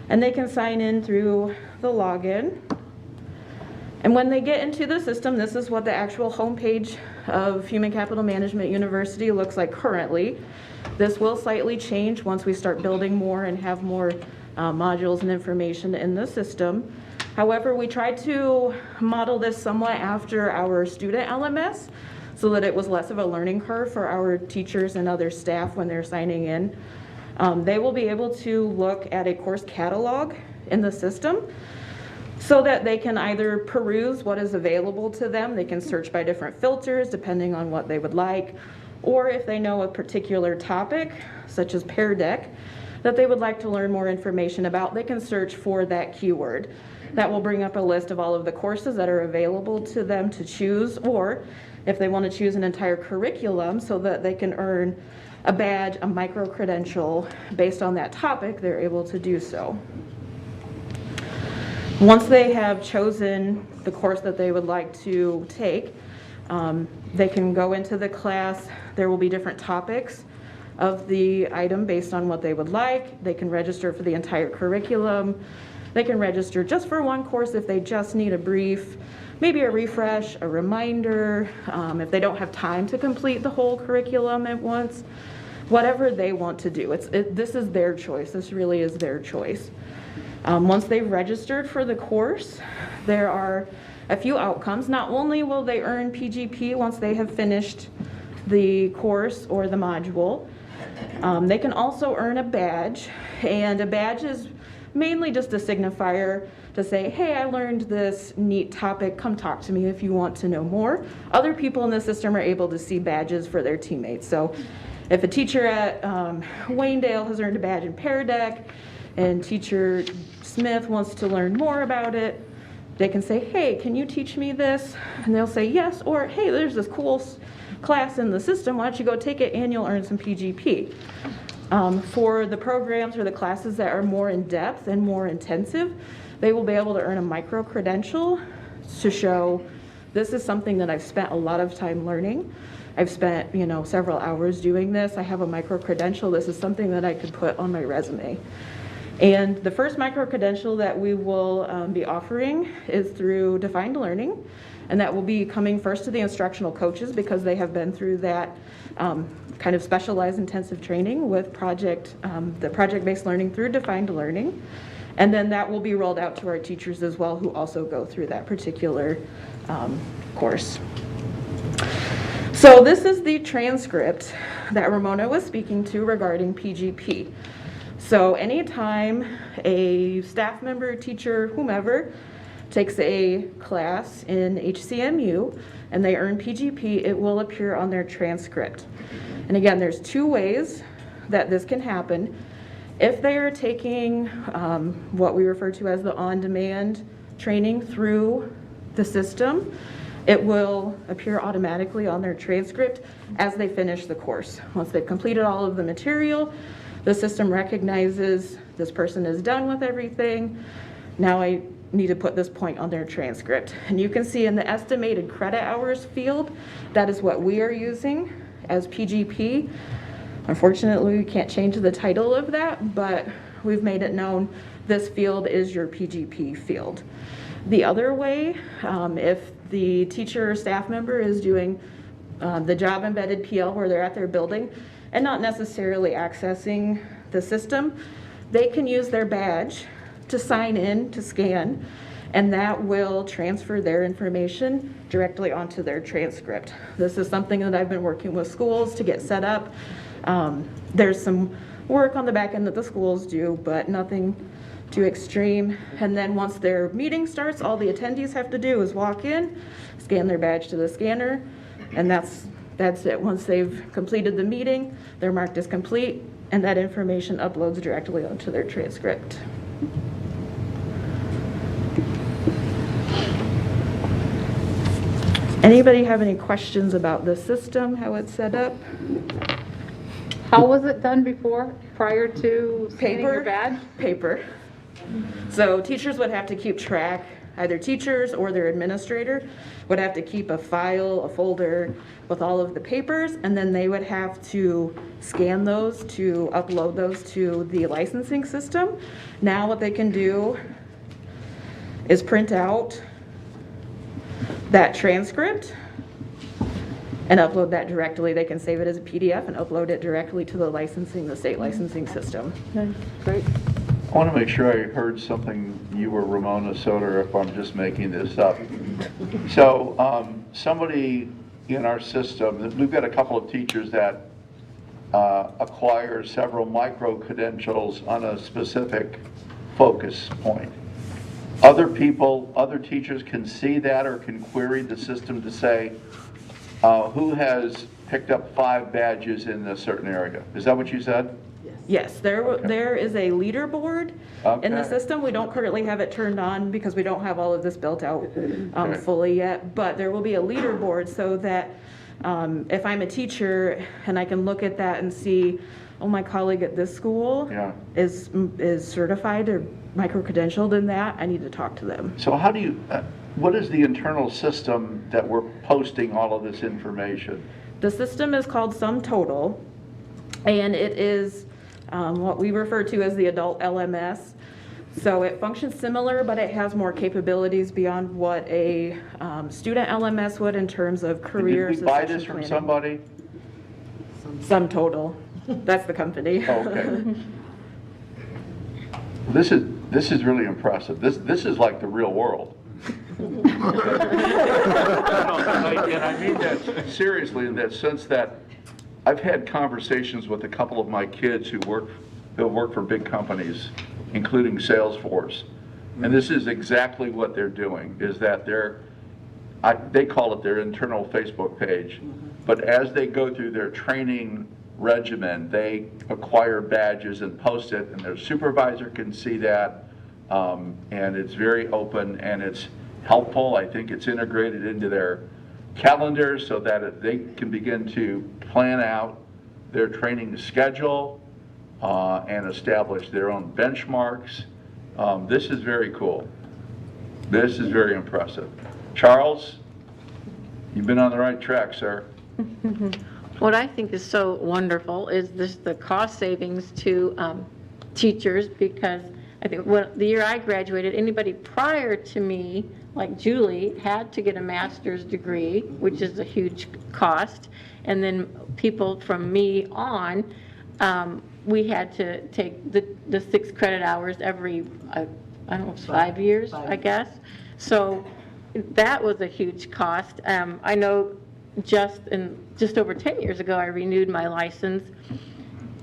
and they can sign in through the login. And when they get into the system, this is what the actual homepage of Human Capital Management University looks like currently. This will slightly change once we start building more and have more modules and information in the system. However, we tried to model this somewhat after our student LMS so that it was less of a learning curve for our teachers and other staff when they're signing in. They will be able to look at a course catalog in the system so that they can either peruse what is available to them. They can search by different filters depending on what they would like, or if they know a particular topic, such as Pear Deck, that they would like to learn more information about, they can search for that keyword. That will bring up a list of all of the courses that are available to them to choose, or if they want to choose an entire curriculum so that they can earn a badge, a micro-credential based on that topic, they're able to do so. Once they have chosen the course that they would like to take, they can go into the class. There will be different topics of the item based on what they would like. They can register for the entire curriculum. They can register just for one course if they just need a brief, maybe a refresh, a reminder, if they don't have time to complete the whole curriculum at once, whatever they want to do. This is their choice. This really is their choice. Once they've registered for the course, there are a few outcomes. Not only will they earn PGP once they have finished the course or the module, they can also earn a badge, and a badge is mainly just a signifier to say, hey, I learned this neat topic, come talk to me if you want to know more. Other people in the system are able to see badges for their teammates. So if a teacher at Waynedale has earned a badge in Pear Deck and teacher Smith wants to learn more about it, they can say, hey, can you teach me this? And they'll say yes, or hey, there's this cool class in the system, why don't you go take it and you'll earn some PGP. For the programs or the classes that are more in depth and more intensive, they will be able to earn a micro-credential to show this is something that I've spent a lot of time learning. I've spent, several hours doing this. I have a micro-credential. This is something that I could put on my resume. And the first micro-credential that we will be offering is through Defined Learning, and that will be coming first to the instructional coaches because they have been through that kind of specialized intensive training with the project-based learning through Defined Learning. And then that will be rolled out to our teachers as well, who also go through that particular course. So this is the transcript that Ramona was speaking to regarding PGP. So anytime a staff member, teacher, whomever takes a class in HCMU and they earn PGP, it will appear on their transcript. And again, there's two ways that this can happen. If they are taking what we refer to as the on-demand training through the system, it will appear automatically on their transcript as they finish the course. Once they've completed all of the material, the system recognizes this person is done with everything. Now I need to put this point on their transcript. And you can see in the estimated credit hours field, that is what we are using as PGP. Unfortunately, we can't change the title of that, but we've made it known this field is your PGP field. The other way, if the teacher or staff member is doing the job embedded PL where they're at their building and not necessarily accessing the system, they can use their badge to sign in, to scan, and that will transfer their information directly onto their transcript. This is something that I've been working with schools to get set up. There's some work on the back end that the schools do, but nothing too extreme. And then once their meeting starts, all the attendees have to do is walk in, scan their badge to the scanner, and that's it. Once they've completed the meeting, they're marked as complete, and that information uploads directly onto their transcript. Anybody have any questions about the system, how it's set up? How was it done before, prior to scanning your Paper. badge? Paper. So teachers would have to keep track, either teachers or their administrator would have to keep a file, a folder with all of the papers, and then they would have to scan those to upload those to the licensing system. Now what they can do is print out that transcript and upload that directly. They can save it as a PDF and upload it directly to the state licensing system. Great. I want to make sure I heard something, you were Ramona Soder, if I'm just making this up. So somebody in our system, we've got a couple of teachers that acquire several micro-credentials on a specific focus point. Other people, other teachers can see that or can query the system to say, who has picked up 5 badges in a certain area? Is that what you said? Yes, there is a leaderboard in the system. We don't currently have it turned on because we don't have all of this built out fully yet, but there will be a leaderboard so that if I'm a teacher and I can look at that and see, oh, my colleague at this school is certified or micro-credentialed in that, I need to talk to them. So how do you, what is the internal system that we're posting all of this information? The system is called Sum Total, and it is what we refer to as the adult LMS. So it functions similar, but it has more capabilities beyond what a student LMS would in terms of career. Did we buy this from somebody? Sum Total. That's the company. Okay. This is really impressive. This is like the real world. And I mean that seriously in that sense that I've had conversations with a couple of my kids who work for big companies, including Salesforce, and this is exactly what they're doing. Is that they call it their internal Facebook page, but as they go through their training regimen, they acquire badges and post it, and their supervisor can see that, and it's very open and it's helpful. I think it's integrated into their calendar so that they can begin to plan out their training schedule and establish their own benchmarks. This is very cool. This is very impressive. Charles, you've been on the right track, sir. What I think is so wonderful is the cost savings to teachers, because I think the year I graduated, anybody prior to me, like Julie, had to get a master's degree, which is a huge cost. And then people from me on, we had to take the 6 credit hours every, I don't know, 5 years, I guess. So that was a huge cost. I know just over 10 years ago, I renewed my license,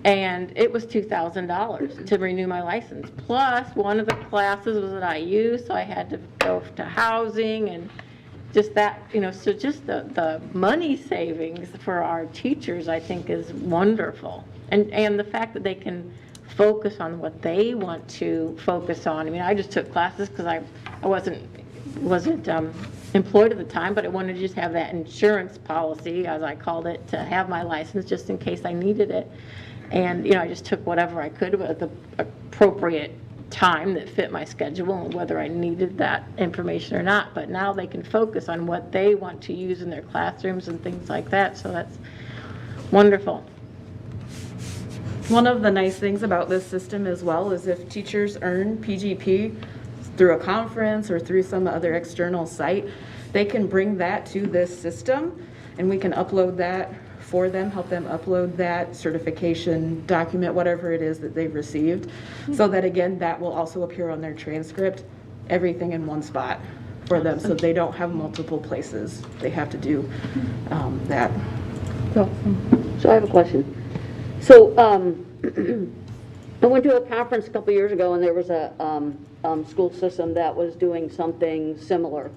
and it was $2,000 to renew my license. Plus, one of the classes was at IU, so I had to go to housing and just that, so just the money savings for our teachers, I think, is wonderful. And the fact that they can focus on what they want to focus on. I mean, I just took classes because I wasn't employed at the time, but I wanted to just have that insurance policy, as I called it, to have my license just in case I needed it. And, I just took whatever I could at the appropriate time that fit my schedule and whether I needed that information or not. But now they can focus on what they want to use in their classrooms and things like that. So that's wonderful. One of the nice things about this system as well is if teachers earn PGP through a conference or through some other external site, they can bring that to this system and we can upload that for them, help them upload that certification document, whatever it is that they've received, so that again, that will also appear on their transcript, everything in one spot for them, so they don't have multiple places they have to do that. So I have a question. So I went to a conference a couple years ago, and there was a school system that was doing something similar.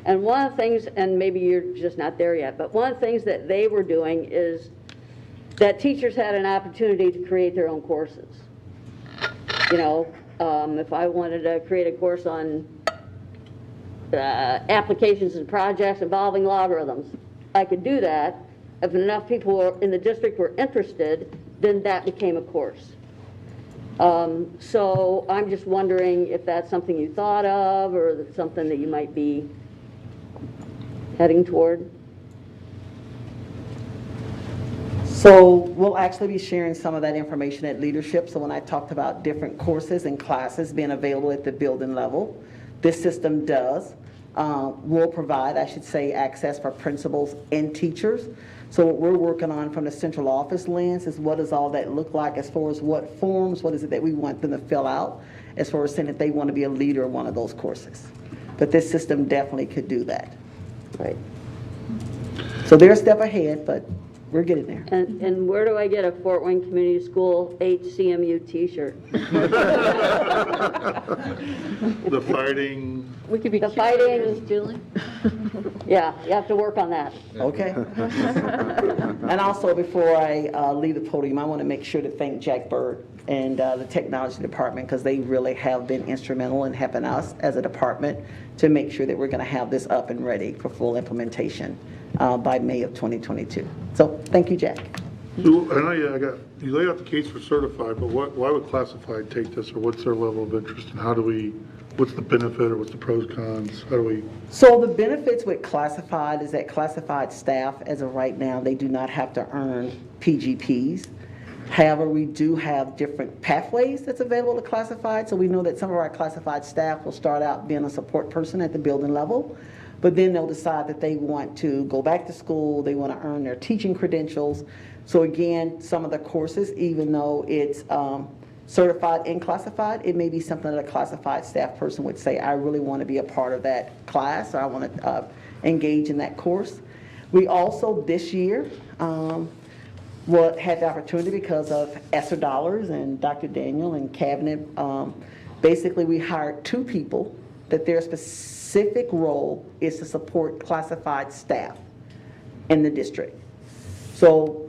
And one of the things, and maybe you're just not there yet, but one of the things that they were doing is that teachers had an opportunity to create their own courses. You know, if I wanted to create a course on applications and projects involving logarithms, I could do that. If enough people in the district were interested, then that became a course. So I'm just wondering if that's something you thought of, or something that you might be heading toward. So we'll actually be sharing some of that information at leadership. So when I talked about different courses and classes being available at the building level, this system will provide, I should say, access for principals and teachers. So what we're working on from the central office lens is what does all that look like as far as what forms, what is it that we want them to fill out, as far as saying that they want to be a leader in one of those courses. But this system definitely could do that. Right. So they're a step ahead, but we're getting there. And where do I get a Fort Wayne Community School HCMU t-shirt? The fighting. We could be the fighting. Julie. Yeah, you have to work on that. Okay. And also, before I leave the podium, I want to make sure to thank Jack Bird and the technology department, because they really have been instrumental in helping us as a department to make sure that we're going to have this up and ready for full implementation by May of 2022. So thank you, Jack. So, I know you laid out the case for certified, but why would classified take this, or what's their level of interest, and what's the benefit, or what's the pros, cons? How do we? So the benefits with classified is that classified staff, as of right now, they do not have to earn PGPs. However, we do have different pathways that's available to classified. So we know that some of our classified staff will start out being a support person at the building level, but then they'll decide that they want to go back to school, they want to earn their teaching credentials. So again, some of the courses, even though it's certified and classified, it may be something that a classified staff person would say, I really want to be a part of that class, or I want to engage in that course. We also, this year, had the opportunity, because of ESSER dollars and Dr. Daniel and Cabinet, basically we hired 2 people that their specific role is to support classified staff in the district. So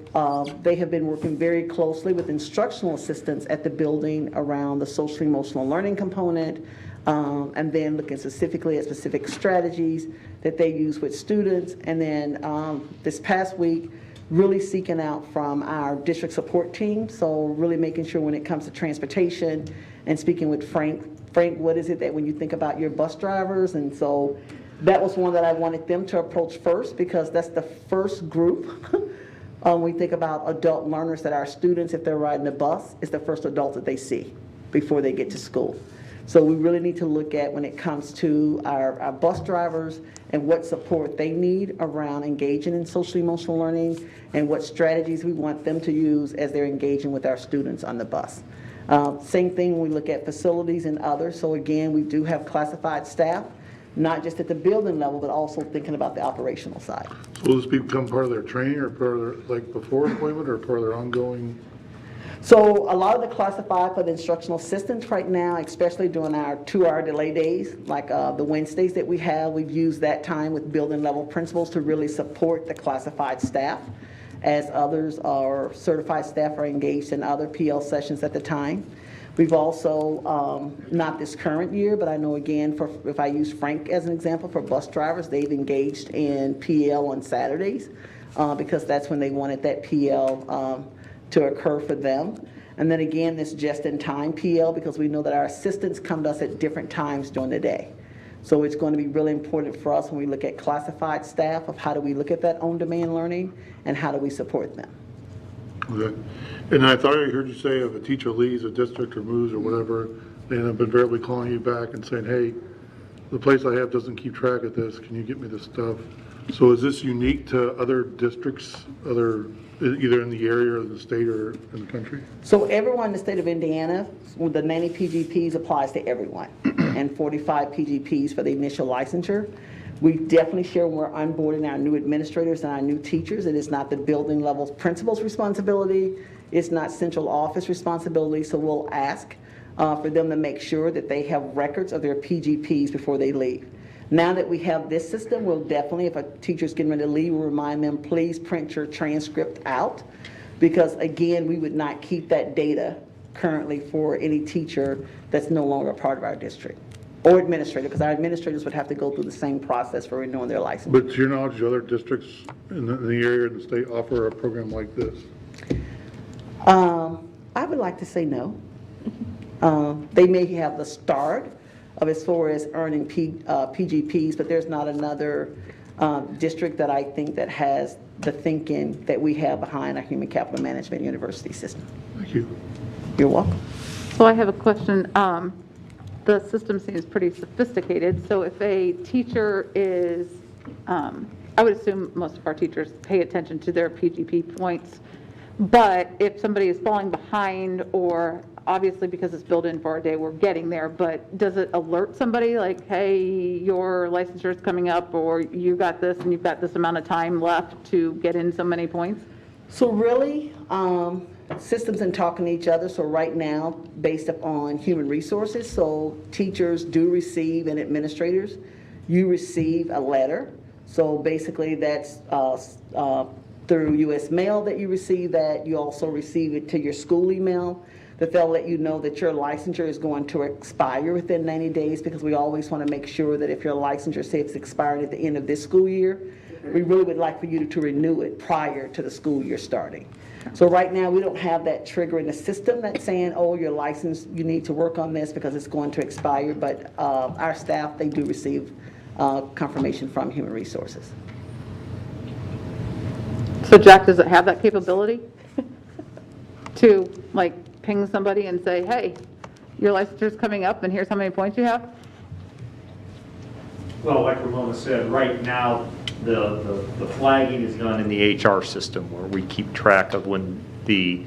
they have been working very closely with instructional assistants at the building around the social emotional learning component, and then looking specifically at specific strategies that they use with students. And then this past week, really seeking out from our district support team. So really making sure when it comes to transportation, and speaking with Frank, what is it that when you think about your bus drivers? And so that was one that I wanted them to approach first, because that's the first group. We think about adult learners, that our students, if they're riding the bus, is the first adult that they see before they get to school. So we really need to look at, when it comes to our bus drivers, and what support they need around engaging in social emotional learning, and what strategies we want them to use as they're engaging with our students on the bus. Same thing when we look at facilities and others. So again, we do have classified staff, not just at the building level, but also thinking about the operational side. So will this become part of their training, or part of their, like, before appointment, or part of their ongoing? So a lot of the classified for the instructional assistants right now, especially during our 2-hour delay days, like the Wednesdays that we have, we've used that time with building level principals to really support the classified staff, as others are certified staff are engaged in other PL sessions at the time. We've also, not this current year, but I know again, if I use Frank as an example, for bus drivers, they've engaged in PL on Saturdays, because that's when they wanted that PL to occur for them. And then again, this just-in-time PL, because we know that our assistants come to us at different times during the day. So it's going to be really important for us when we look at classified staff, of how do we look at that on-demand learning, and how do we support them. Okay. And I thought I heard you say if a teacher leaves a district or moves or whatever, they end up invariably calling you back and saying, hey, the place I have doesn't keep track of this. Can you get me the stuff? So is this unique to other districts, either in the area or the state or in the country? So everyone in the state of Indiana, with the 90 PGPs applies to everyone, and 45 PGPs for the initial licensure. We definitely share when we're onboarding our new administrators and our new teachers. It is not the building level principal's responsibility. It's not central office responsibility. So we'll ask for them to make sure that they have records of their PGPs before they leave. Now that we have this system, we'll definitely, if a teacher's getting ready to leave, we'll remind them, please print your transcript out. Because again, we would not keep that data currently for any teacher that's no longer a part of our district. Or administrator, because our administrators would have to go through the same process for renewing their license. But to your knowledge, do other districts in the area of the state offer a program like this? I would like to say no. They may have the start of as far as earning PGPs, but there's not another district that I think that has the thinking that we have behind our Human Capital Management University system. Thank you. You're welcome. So I have a question. The system seems pretty sophisticated. So if a teacher is, I would assume most of our teachers pay attention to their PGP points, but if somebody is falling behind, or obviously because it's built in for our day, we're getting there, but does it alert somebody like, hey, your licensure is coming up, or you got this and you've got this amount of time left to get in so many points? So really, systems and talking to each other. So right now, based upon human resources, so teachers do receive, and administrators, you receive a letter. So basically that's through U.S. mail that you receive that. You also receive it to your school email, that they'll let you know that your licensure is going to expire within 90 days, because we always want to make sure that if your licensure, say it's expired at the end of this school year, we really would like for you to renew it prior to the school year starting. So right now, we don't have that trigger in the system that's saying, oh, your license, you need to work on this because it's going to expire, but our staff, they do receive confirmation from Human Resources. So Jack, does it have that capability to like ping somebody and say, hey, your licensure is coming up and here's how many points you have? Well, like Ramona said, right now the flagging is done in the HR system, where we keep track of when the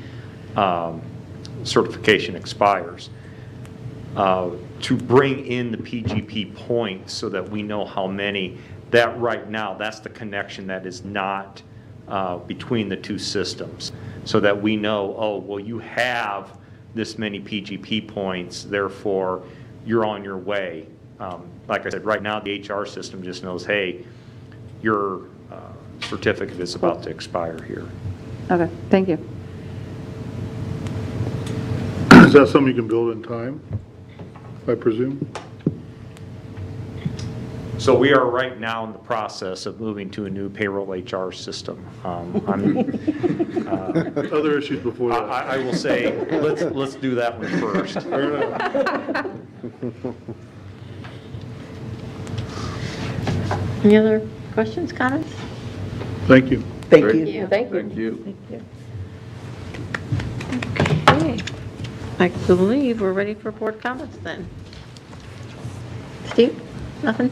certification expires. To bring in the PGP points so that we know how many, that right now, that's the connection that is not between the two systems, so that we know, oh, well, you have this many PGP points, therefore you're on your way. Like I said, right now the HR system just knows, hey, your certificate is about to expire here. Okay, thank you. Is that something you can build in time, I presume? So we are right now in the process of moving to a new payroll HR system. Other issues before that. I will say, let's do that one first. Fair enough. Any other questions, comments? Thank you. Thank Thank you. you. Thank you. Okay. I believe we're ready for board comments then. Steve? Nothing?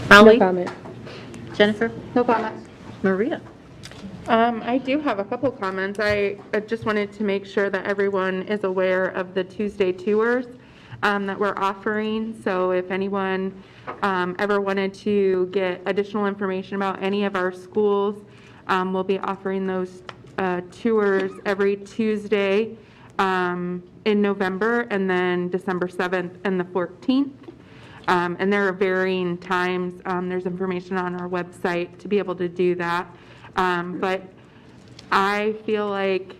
Molly? No comment. Jennifer? No comment. Maria? I do have a couple comments. I just wanted to make sure that everyone is aware of the Tuesday tours that we're offering. So if anyone ever wanted to get additional information about any of our schools, we'll be offering those tours every Tuesday in November, and then December 7th and the 14th. And there are varying times. There's information on our website to be able to do that. But I feel like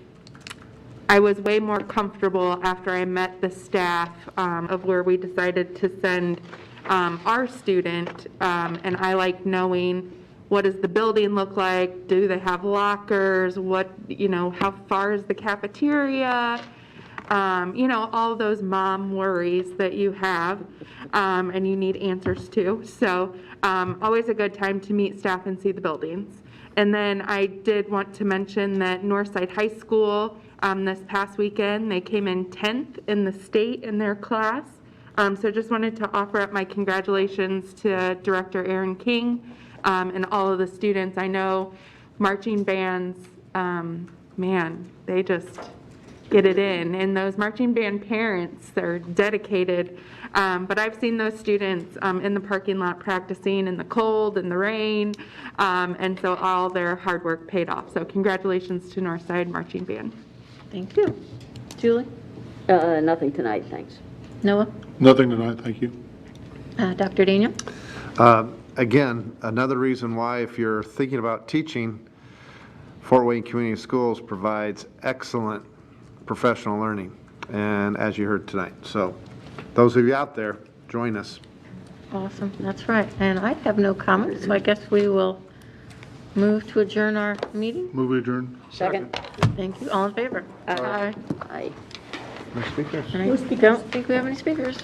I was way more comfortable after I met the staff of where we decided to send our student. And I like knowing, what does the building look like? Do they have lockers? What, how far is the cafeteria? All those mom worries that you have and you need answers to. So always a good time to meet staff and see the buildings. And then I did want to mention that Northside High School this past weekend, they came in 10th in the state in their class. So just wanted to offer up my congratulations to Director Aaron King and all of the students. I know marching bands, man, they just get it in. And those marching band parents, they're dedicated. But I've seen those students in the parking lot practicing in the cold and the rain. And so all their hard work paid off. So congratulations to Northside Marching Band. Thank you. Julie? Nothing tonight, thanks. Noah? Nothing tonight, thank you. Dr. Daniel? Again, another reason why, if you're thinking about teaching, Fort Wayne Community Schools provides excellent professional learning, and as you heard tonight. So those of you out there, join us. Awesome, that's right. And I have no comments, so I guess we will move to adjourn our meeting. Move adjourned. Second. Thank you. All in favor? Aye. Aye. No speakers? I don't think we have any speakers.